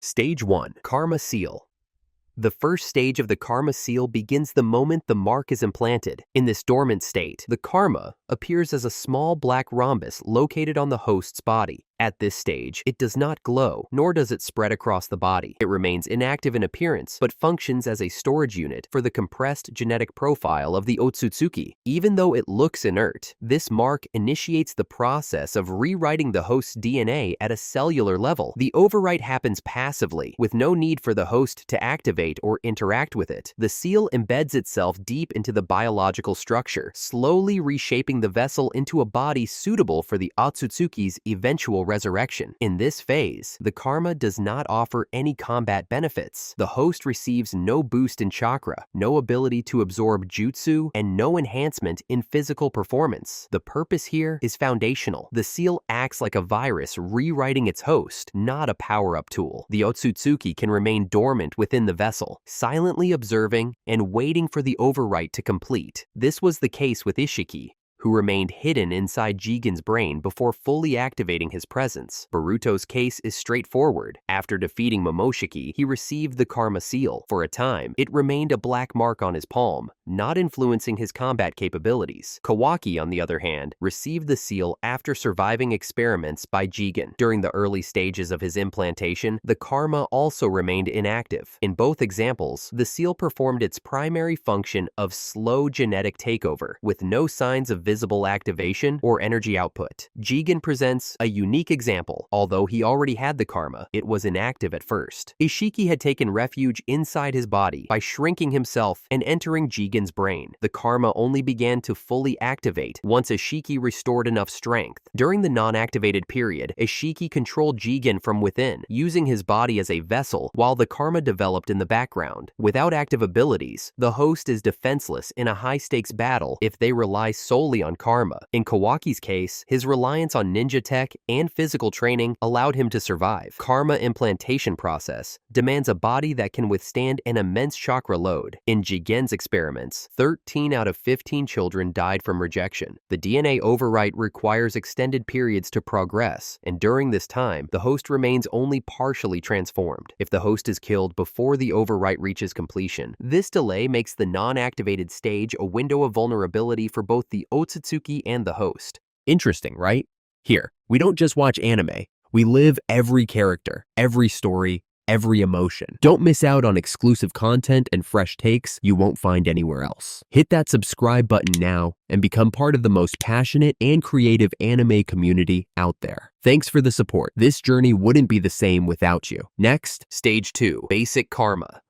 Stage 1. Karma Seal. The first stage of the karma seal begins the moment the mark is implanted. In this dormant state, the karma appears as a small black rhombus located on the host's body. At this stage, it does not glow, nor does it spread across the body. It remains inactive in appearance, but functions as a storage unit for the compressed genetic profile of the Otsutsuki. Even though it looks inert, this mark initiates the process of rewriting the host's DNA at a cellular level. The overwrite happens passively, with no need for the host to activate or interact with it. The seal embeds itself deep into the biological structure, slowly reshaping the vessel into a body suitable for the Otsutsuki's eventual resurrection. In this phase, the karma does not offer any combat benefits. The host receives no boost in chakra, no ability to absorb jutsu, and no enhancement in physical performance. The purpose here is foundational. The seal acts like a virus rewriting its host, not a power-up tool. The Otsutsuki can remain dormant within the vessel, silently observing and waiting for the overwrite to complete. This was the case with Ishiki, who remained hidden inside Jigen's brain before fully activating his presence. Boruto's case is straightforward. After defeating Momoshiki, he received the karma seal. For a time, it remained a black mark on his palm, not influencing his combat capabilities. Kawaki, on the other hand, received the seal after surviving experiments by Jigen. During the early stages of his implantation, the karma also remained inactive. In both examples, the seal performed its primary function of slow genetic takeover, with no signs of visible activation or energy output. Jigen presents a unique example. Although he already had the karma, it was inactive at first. Ishiki had taken refuge inside his body by shrinking himself and entering Jigen's brain. The karma only began to fully activate once Ishiki restored enough strength. During the non-activated period, Ishiki controlled Jigen from within, using his body as a vessel while the karma developed in the background. Without active abilities, the host is defenseless in a high-stakes battle if they rely solely on karma. In Kawaki's case, his reliance on ninja tech and physical training allowed him to survive. Karma implantation process demands a body that can withstand an immense chakra load. In Jigen's experiments, 13 out of 15 children died from rejection. The DNA overwrite requires extended periods to progress, and during this time, the host remains only partially transformed. If the host is killed before the overwrite reaches completion, this delay makes the non-activated stage a window of vulnerability for both the Otsutsuki and the host. Interesting, right? Here, we don't just watch anime. We live every character, every story, every emotion. Don't miss out on exclusive content and fresh takes you won't find anywhere else. Hit that subscribe button now and become part of the most passionate and creative anime community out there. Thanks for the support. This journey wouldn't be the same without you. Next, Stage 2. Basic Karma.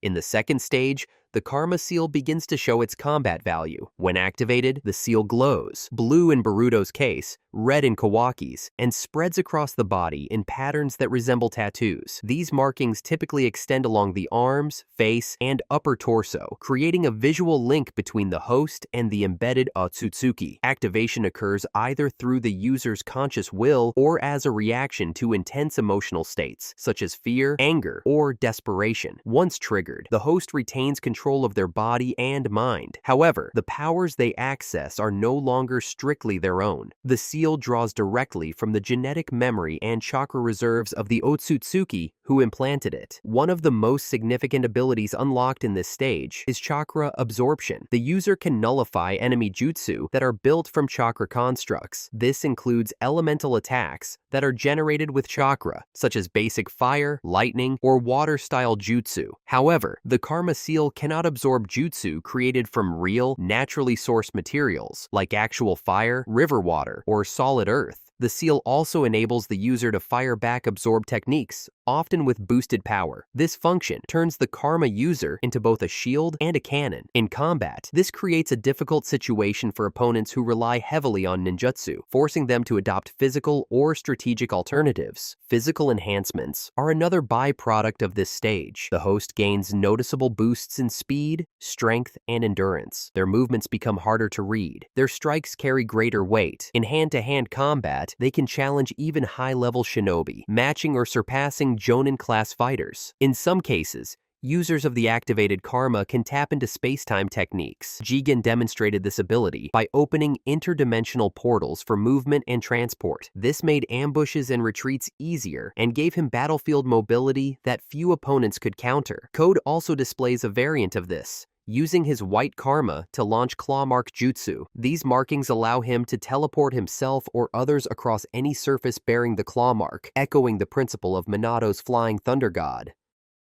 In the second stage, the karma seal begins to show its combat value. When activated, the seal glows, blue in Boruto's case, red in Kawaki's, and spreads across the body in patterns that resemble tattoos. These markings typically extend along the arms, face, and upper torso, creating a visual link between the host and the embedded Otsutsuki. Activation occurs either through the user's conscious will or as a reaction to intense emotional states, such as fear, anger, or desperation. Once triggered, the host retains control of their body and mind. However, the powers they access are no longer strictly their own. The seal draws directly from the genetic memory and chakra reserves of the Otsutsuki who implanted it. One of the most significant abilities unlocked in this stage is chakra absorption. The user can nullify enemy jutsu that are built from chakra constructs. This includes elemental attacks that are generated with chakra, such as basic fire, lightning, or water-style jutsu. However, the karma seal cannot absorb jutsu created from real, naturally sourced materials, like actual fire, river water, or solid earth. The seal also enables the user to fire back absorbed techniques, often with boosted power. This function turns the karma user into both a shield and a cannon. In combat, this creates a difficult situation for opponents who rely heavily on ninjutsu, forcing them to adopt physical or strategic alternatives. Physical enhancements are another byproduct of this stage. The host gains noticeable boosts in speed, strength, and endurance. Their movements become harder to read. Their strikes carry greater weight. In hand-to-hand combat, they can challenge even high-level shinobi, matching or surpassing Jonin-class fighters. In some cases, users of the activated karma can tap into space-time techniques. Jigen demonstrated this ability by opening interdimensional portals for movement and transport. This made ambushes and retreats easier and gave him battlefield mobility that few opponents could counter. Code also displays a variant of this, using his white karma to launch claw mark jutsu. These markings allow him to teleport himself or others across any surface bearing the claw mark, echoing the principle of Minato's flying thunder god.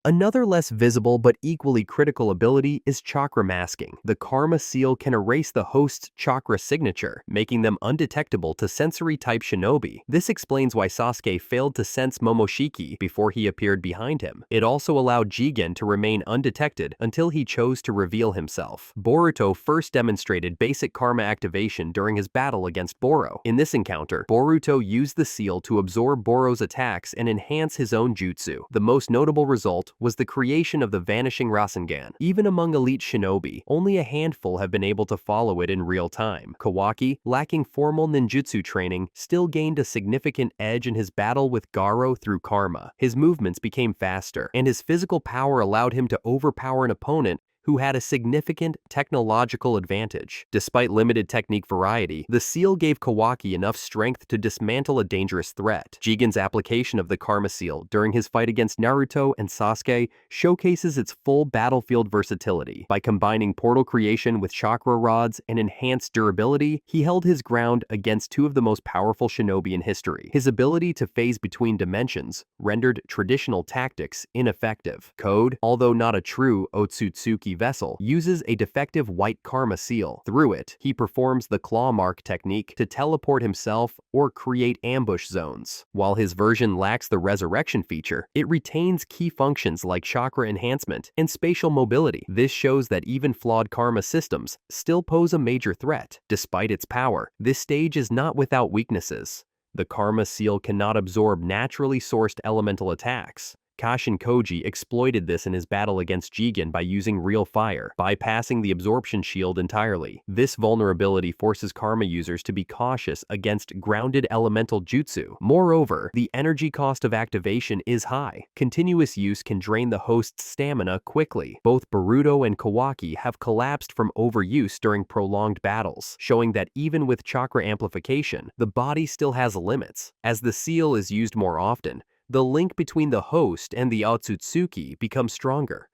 Another less visible but equally critical ability is chakra masking. The karma seal can erase the host's chakra signature, making them undetectable to sensory-type shinobi. This explains why Sasuke failed to sense Momoshiki before he appeared behind him. It also allowed Jigen to remain undetected until he chose to reveal himself. Boruto first demonstrated basic karma activation during his battle against Boro. In this encounter, Boruto used the seal to absorb Boro's attacks and enhance his own jutsu. The most notable result was the creation of the Vanishing Rasengan. Even among elite shinobi, only a handful have been able to follow it in real time. Kawaki, lacking formal ninjutsu training, still gained a significant edge in his battle with Garo through karma. His movements became faster, and his physical power allowed him to overpower an opponent who had a significant technological advantage. Despite limited technique variety, the seal gave Kawaki enough strength to dismantle a dangerous threat. Jigen's application of the Karma Seal during his fight against Naruto and Sasuke showcases its full battlefield versatility. By combining portal creation with chakra rods and enhanced durability, he held his ground against two of the most powerful shinobi in history. His ability to phase between dimensions rendered traditional tactics ineffective. Code, although not a true Otsutsuki vessel, uses a defective white karma seal. Through it, he performs the claw mark technique to teleport himself or create ambush zones. While his version lacks the resurrection feature, it retains key functions like chakra enhancement and spatial mobility. This shows that even flawed karma systems still pose a major threat. Despite its power, this stage is not without weaknesses. The karma seal cannot absorb naturally sourced elemental attacks. Kashin Koji exploited this in his battle against Jigen by using real fire, bypassing the absorption shield entirely. This vulnerability forces karma users to be cautious against grounded elemental jutsu. Moreover, the energy cost of activation is high. Continuous use can drain the host's stamina quickly. Both Boruto and Kawaki have collapsed from overuse during prolonged battles, showing that even with chakra amplification, the body still has limits. As the seal is used more often, the link between the host and the Otsutsuki becomes stronger.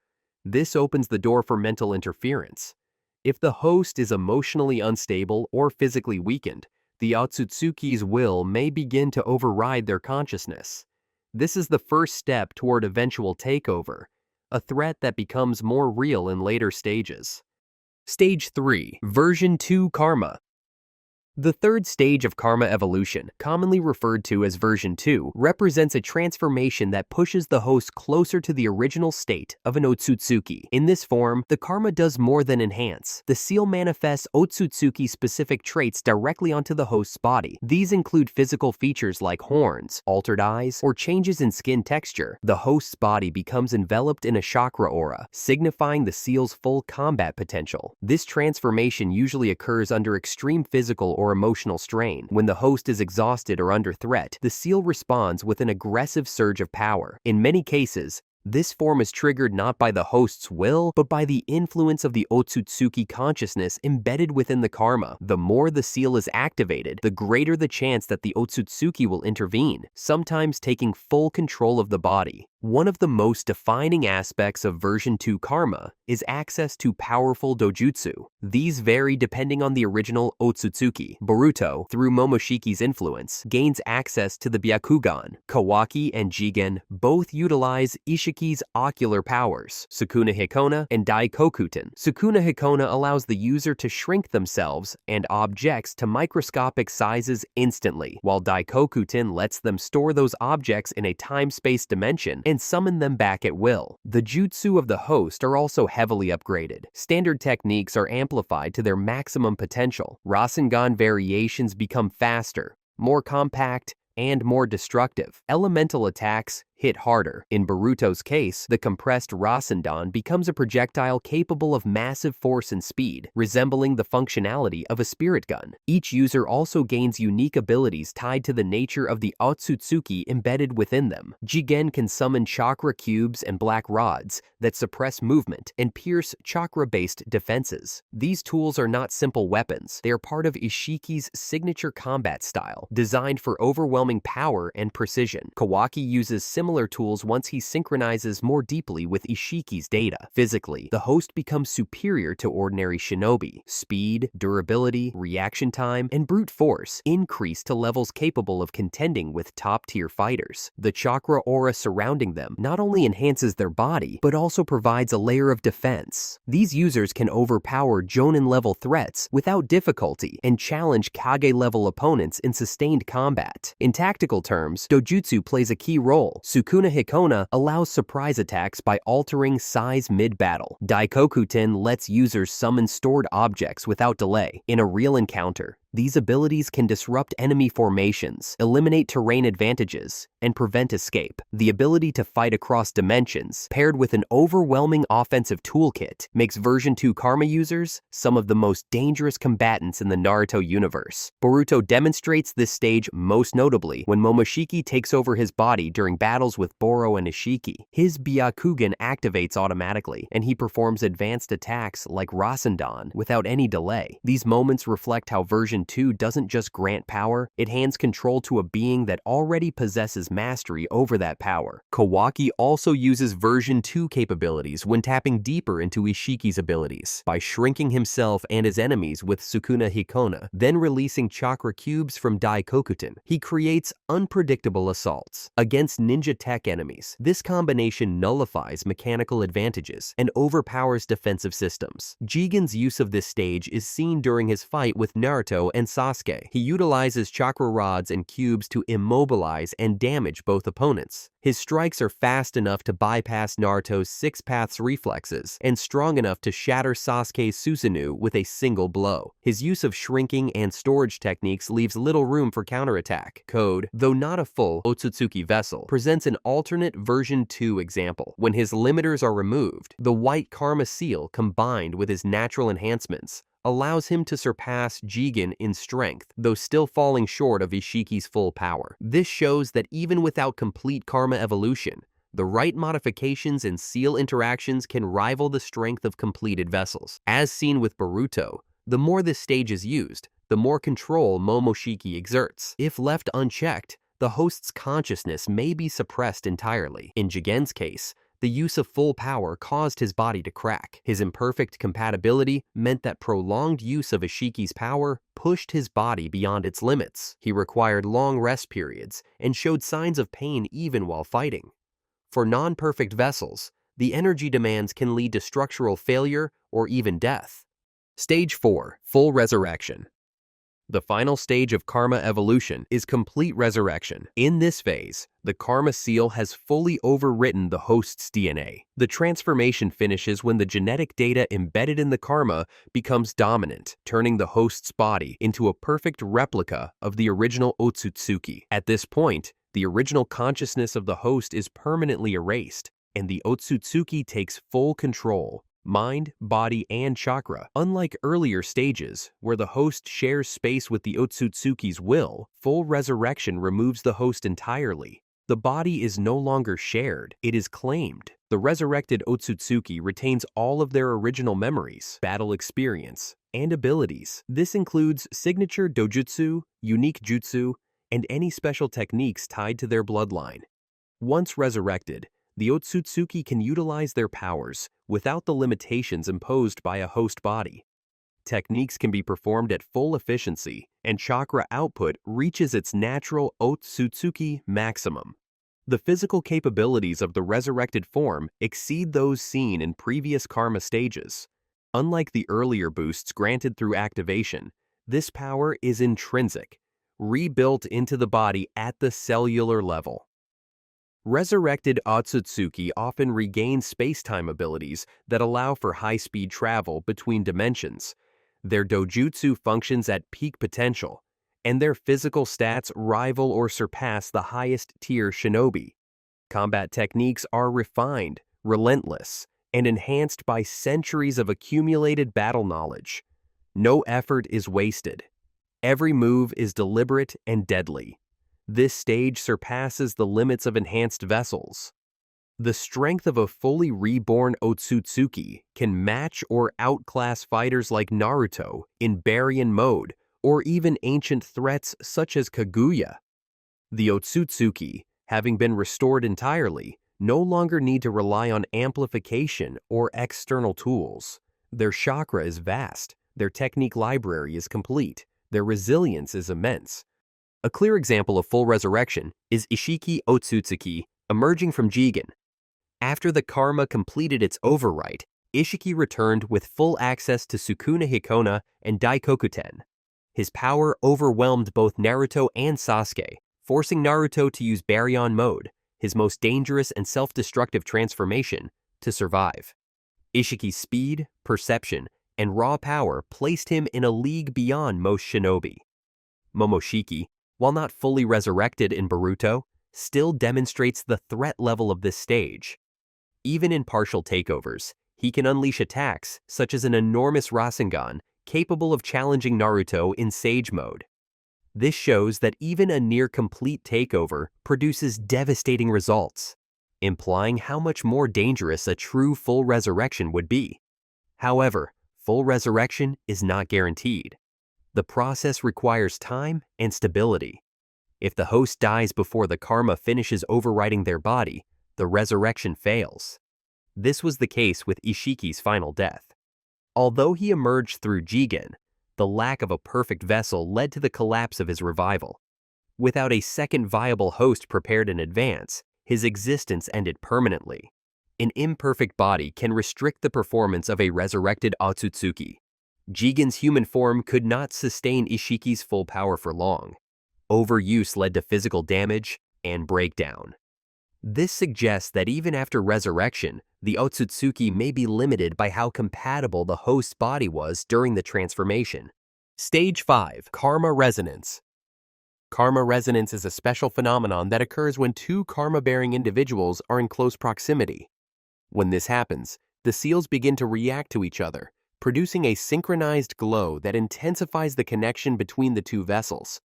This opens the door for mental interference. If the host is emotionally unstable or physically weakened, the Otsutsuki's will may begin to override their consciousness. This is the first step toward eventual takeover, a threat that becomes more real in later stages. Stage 3. Version 2 Karma. The third stage of karma evolution, commonly referred to as version 2, represents a transformation that pushes the host closer to the original state of an Otsutsuki. In this form, the karma does more than enhance. The seal manifests Otsutsuki-specific traits directly onto the host's body. These include physical features like horns, altered eyes, or changes in skin texture. The host's body becomes enveloped in a chakra aura, signifying the seal's full combat potential. This transformation usually occurs under extreme physical or emotional strain. When the host is exhausted or under threat, the seal responds with an aggressive surge of power. In many cases, this form is triggered not by the host's will, but by the influence of the Otsutsuki consciousness embedded within the karma. The more the seal is activated, the greater the chance that the Otsutsuki will intervene, sometimes taking full control of the body. One of the most defining aspects of version 2 karma is access to powerful dojutsu. These vary depending on the original Otsutsuki. Boruto, through Momoshiki's influence, gains access to the Byakugan. Kawaki and Jigen both utilize Ishiki's ocular powers, Sukuna Hikona and Daikokuten. Sukuna Hikona allows the user to shrink themselves and objects to microscopic sizes instantly, while Daikokuten lets them store those objects in a time-space dimension and summon them back at will. The jutsu of the host are also heavily upgraded. Standard techniques are amplified to their maximum potential. Rasengan variations become faster, more compact, and more destructive. Elemental attacks, hit harder. In Boruto's case, the compressed Rasendan becomes a projectile capable of massive force and speed, resembling the functionality of a spirit gun. Each user also gains unique abilities tied to the nature of the Otsutsuki embedded within them. Jigen can summon chakra cubes and black rods that suppress movement and pierce chakra-based defenses. These tools are not simple weapons. They are part of Ishiki's signature combat style, designed for overwhelming power and precision. Kawaki uses similar tools once he synchronizes more deeply with Ishiki's data. Physically, the host becomes superior to ordinary shinobi. Speed, durability, reaction time, and brute force increase to levels capable of contending with top-tier fighters. The chakra aura surrounding them not only enhances their body, but also provides a layer of defense. These users can overpower Jonin-level threats without difficulty and challenge Kage-level opponents in sustained combat. In tactical terms, dojutsu plays a key role. Sukuna Hikona allows surprise attacks by altering size mid-battle. Daikokuten lets users summon stored objects without delay. In a real encounter, these abilities can disrupt enemy formations, eliminate terrain advantages, and prevent escape. The ability to fight across dimensions, paired with an overwhelming offensive toolkit, makes version 2 Karma users some of the most dangerous combatants in the Naruto universe. Boruto demonstrates this stage most notably when Momoshiki takes over his body during battles with Boro and Ishiki. His Byakugan activates automatically, and he performs advanced attacks like Rasendan without any delay. These moments reflect how version 2 doesn't just grant power, it hands control to a being that already possesses mastery over that power. Kawaki also uses version 2 capabilities when tapping deeper into Ishiki's abilities, by shrinking himself and his enemies with Sukuna Hikona, then releasing chakra cubes from Daikokuten. He creates unpredictable assaults against ninja tech enemies. This combination nullifies mechanical advantages and overpowers defensive systems. Jigen's use of this stage is seen during his fight with Naruto and Sasuke. He utilizes chakra rods and cubes to immobilize and damage both opponents. His strikes are fast enough to bypass Naruto's 6 paths reflexes and strong enough to shatter Sasuke's Susanoo with a single blow. His use of shrinking and storage techniques leaves little room for counterattack. Code, though not a full Otsutsuki vessel, presents an alternate version 2 example. When his limiters are removed, the white karma seal combined with his natural enhancements allows him to surpass Jigen in strength, though still falling short of Ishiki's full power. This shows that even without complete karma evolution, the right modifications and seal interactions can rival the strength of completed vessels. As seen with Boruto, the more this stage is used, the more control Momoshiki exerts. If left unchecked, the host's consciousness may be suppressed entirely. In Jigen's case, the use of full power caused his body to crack. His imperfect compatibility meant that prolonged use of Ishiki's power pushed his body beyond its limits. He required long rest periods and showed signs of pain even while fighting. For non-perfect vessels, the energy demands can lead to structural failure or even death. Stage 4. Full Resurrection. The final stage of karma evolution is complete resurrection. In this phase, the karma seal has fully overwritten the host's DNA. The transformation finishes when the genetic data embedded in the karma becomes dominant, turning the host's body into a perfect replica of the original Otsutsuki. At this point, the original consciousness of the host is permanently erased, and the Otsutsuki takes full control. Mind, body, and chakra. Unlike earlier stages, where the host shares space with the Otsutsuki's will, full resurrection removes the host entirely. The body is no longer shared, it is claimed. The resurrected Otsutsuki retains all of their original memories, battle experience, and abilities. This includes signature dojutsu, unique jutsu, and any special techniques tied to their bloodline. Once resurrected, the Otsutsuki can utilize their powers without the limitations imposed by a host body. Techniques can be performed at full efficiency, and chakra output reaches its natural Otsutsuki maximum. The physical capabilities of the resurrected form exceed those seen in previous karma stages. Unlike the earlier boosts granted through activation, this power is intrinsic, rebuilt into the body at the cellular level. Resurrected Otsutsuki often regain space-time abilities that allow for high-speed travel between dimensions. Their dojutsu functions at peak potential, and their physical stats rival or surpass the highest-tier shinobi. Combat techniques are refined, relentless, and enhanced by centuries of accumulated battle knowledge. No effort is wasted. Every move is deliberate and deadly. This stage surpasses the limits of enhanced vessels. The strength of a fully reborn Otsutsuki can match or outclass fighters like Naruto in Baryon mode, or even ancient threats such as Kaguya. The Otsutsuki, having been restored entirely, no longer need to rely on amplification or external tools. Their chakra is vast, their technique library is complete, their resilience is immense. A clear example of full resurrection is Ishiki Otsutsuki emerging from Jigen. After the karma completed its overwrite, Ishiki returned with full access to Sukuna Hikona and Daikokuten. His power overwhelmed both Naruto and Sasuke, forcing Naruto to use Baryon mode, his most dangerous and self-destructive transformation, to survive. Ishiki's speed, perception, and raw power placed him in a league beyond most shinobi. Momoshiki, while not fully resurrected in Boruto, still demonstrates the threat level of this stage. Even in partial takeovers, he can unleash attacks such as an enormous Rasengan capable of challenging Naruto in Sage mode. This shows that even a near-complete takeover produces devastating results, implying how much more dangerous a true full resurrection would be. However, full resurrection is not guaranteed. The process requires time and stability. If the host dies before the karma finishes overwriting their body, the resurrection fails. This was the case with Ishiki's final death. Although he emerged through Jigen, the lack of a perfect vessel led to the collapse of his revival. Without a second viable host prepared in advance, his existence ended permanently. An imperfect body can restrict the performance of a resurrected Otsutsuki. Jigen's human form could not sustain Ishiki's full power for long. Overuse led to physical damage and breakdown. This suggests that even after resurrection, the Otsutsuki may be limited by how compatible the host's body was during the transformation. Stage 5. Karma Resonance. Karma resonance is a special phenomenon that occurs when two karma-bearing individuals are in close proximity. When this happens, the seals begin to react to each other, producing a synchronized glow that intensifies the connection between the two vessels.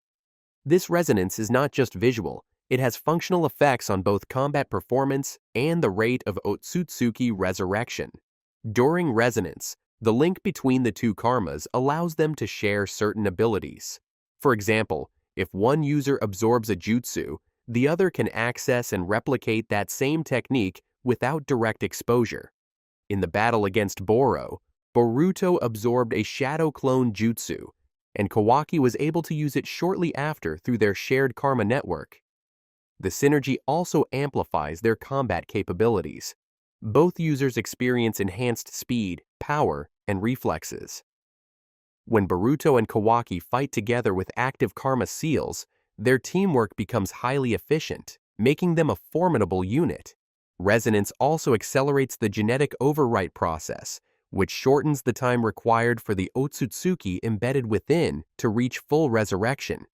This resonance is not just visual, it has functional effects on both combat performance and the rate of Otsutsuki resurrection. During resonance, the link between the two karmas allows them to share certain abilities. For example, if one user absorbs a jutsu, the other can access and replicate that same technique without direct exposure. In the battle against Boruto absorbed a shadow clone jutsu, and Kawaki was able to use it shortly after through their shared karma network. The synergy also amplifies their combat capabilities. Both users experience enhanced speed, power, and reflexes. When Boruto and Kawaki fight together with active karma seals, their teamwork becomes highly efficient, making them a formidable unit. Resonance also accelerates the genetic overwrite process, which shortens the time required for the Otsutsuki embedded within to reach full resurrection.